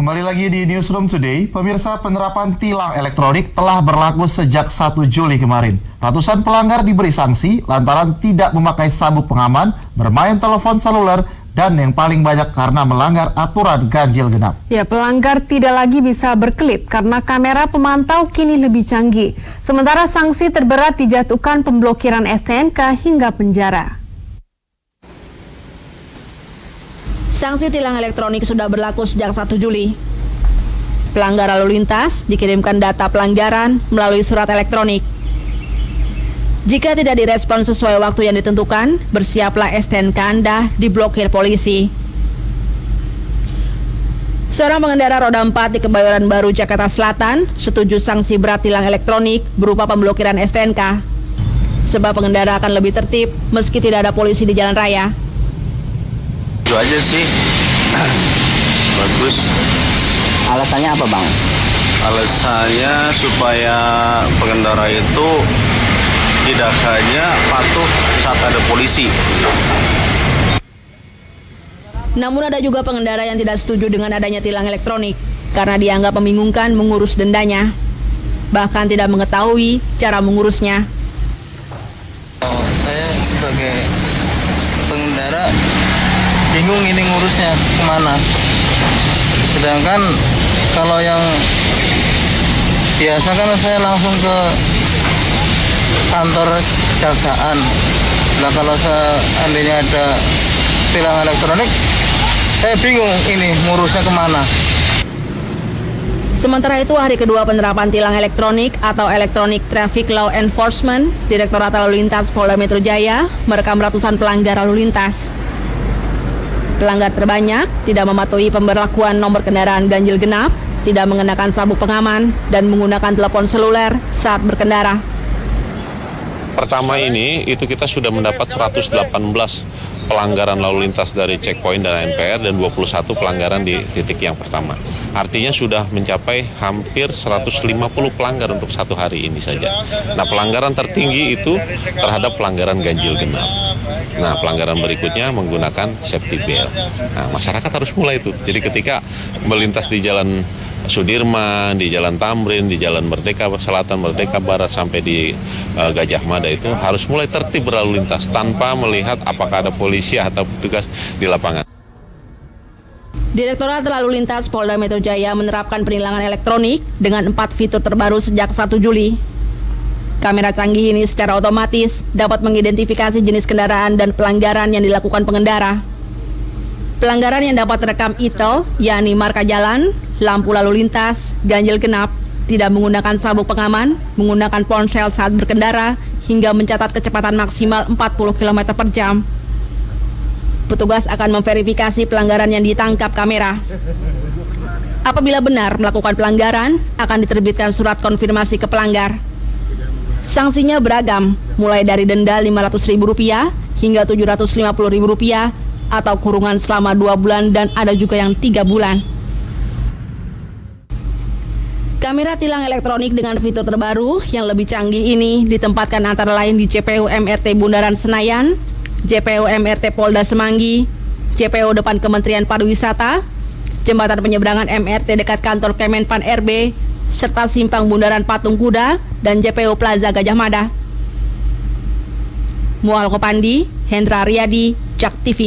Kembali lagi di Newsroom Today, pemirsa, penerapan tilang elektronik telah berlaku sejak 1 Juli kemarin. Ratusan pelanggar diberi sanksi lantaran tidak memakai sabuk pengaman, bermain telepon seluler, dan yang paling banyak karena melanggar aturan ganjil genap. Ya, pelanggar tidak lagi bisa berkelip karena kamera pemantau kini lebih canggih. Sementara sanksi terberat dijatuhkan pemblokiran STNK hingga penjara. Sanksi tilang elektronik sudah berlaku sejak 1 Juli. Pelanggar lalu lintas dikirimkan data pelanggaran melalui surat elektronik. Jika tidak direspon sesuai waktu yang ditentukan, bersiaplah STNK Anda diblokir polisi. Seorang pengendara roda 4 di Kebayoran Baru, Jakarta Selatan, setuju sanksi berat tilang elektronik berupa pemblokiran STNK. Sebab pengendara akan lebih tertib meski tidak ada polisi di jalan raya. Itu aja sih. Bagus. Alasannya apa, Bang? Alasannya supaya pengendara itu tidak hanya patuh saat ada polisi. Namun ada juga pengendara yang tidak setuju dengan adanya tilang elektronik karena dianggap membingungkan mengurus dendanya. Bahkan tidak mengetahui cara mengurusnya. Saya sebagai pengendara bingung ini ngurusnya kemana. Sedangkan kalau yang biasa kan saya langsung ke kantor kejaksaan. Nah kalau seandainya ada tilang elektronik, saya bingung ini ngurusnya kemana. Sementara itu, hari kedua penerapan tilang elektronik atau Electronic Traffic Law Enforcement, Direktorat Lalu Lintas Polda Metro Jaya merekam ratusan pelanggar lalu lintas. Pelanggar terbanyak tidak mematuhi pemberlakuan nomor kendaraan ganjil genap, tidak mengenakan sabuk pengaman, dan menggunakan telepon seluler saat berkendara. Pertama ini itu kita sudah mendapat 118 pelanggaran lalu lintas dari checkpoint dan ANPR dan 21 pelanggaran di titik yang pertama. Artinya sudah mencapai hampir 150 pelanggar untuk satu hari ini saja. Nah, pelanggaran tertinggi itu terhadap pelanggaran ganjil genap. Nah, pelanggaran berikutnya menggunakan safety belt. Nah, masyarakat harus mulai itu. Jadi ketika melintas di Jalan Sudirman, di Jalan Tamrin, di Jalan Merdeka Selatan, Merdeka Barat sampai di Gajah Mada itu harus mulai tertib berlalu lintas tanpa melihat apakah ada polisi atau petugas di lapangan. Direktorat Lalu Lintas Polda Metro Jaya menerapkan penilangan elektronik dengan 4 fitur terbaru sejak 1 Juli. Kamera canggih ini secara otomatis dapat mengidentifikasi jenis kendaraan dan pelanggaran yang dilakukan pengendara. Pelanggaran yang dapat terekam ITEL, yakni marka jalan, lampu lalu lintas, ganjil genap, tidak menggunakan sabuk pengaman, menggunakan ponsel saat berkendara, hingga mencatat kecepatan maksimal 40 km per jam. Petugas akan memverifikasi pelanggaran yang ditangkap kamera. Apabila benar melakukan pelanggaran, akan diterbitkan surat konfirmasi ke pelanggar. Sanksinya beragam, mulai dari denda Rp500.000 hingga Rp750.000 atau kurungan selama 2 bulan dan ada juga yang 3 bulan. Kamera tilang elektronik dengan fitur terbaru yang lebih canggih ini ditempatkan antara lain di JPU MRT Bundaran Senayan, JPU MRT Polda Semanggi, JPU depan Kementerian Pariwisata, jembatan penyeberangan MRT dekat kantor Kemenpan RB, serta simpang Bundaran Patung Kuda dan JPU Plaza Gajah Mada. Mual Kopandi, Hendra Riyadi, JAK TV.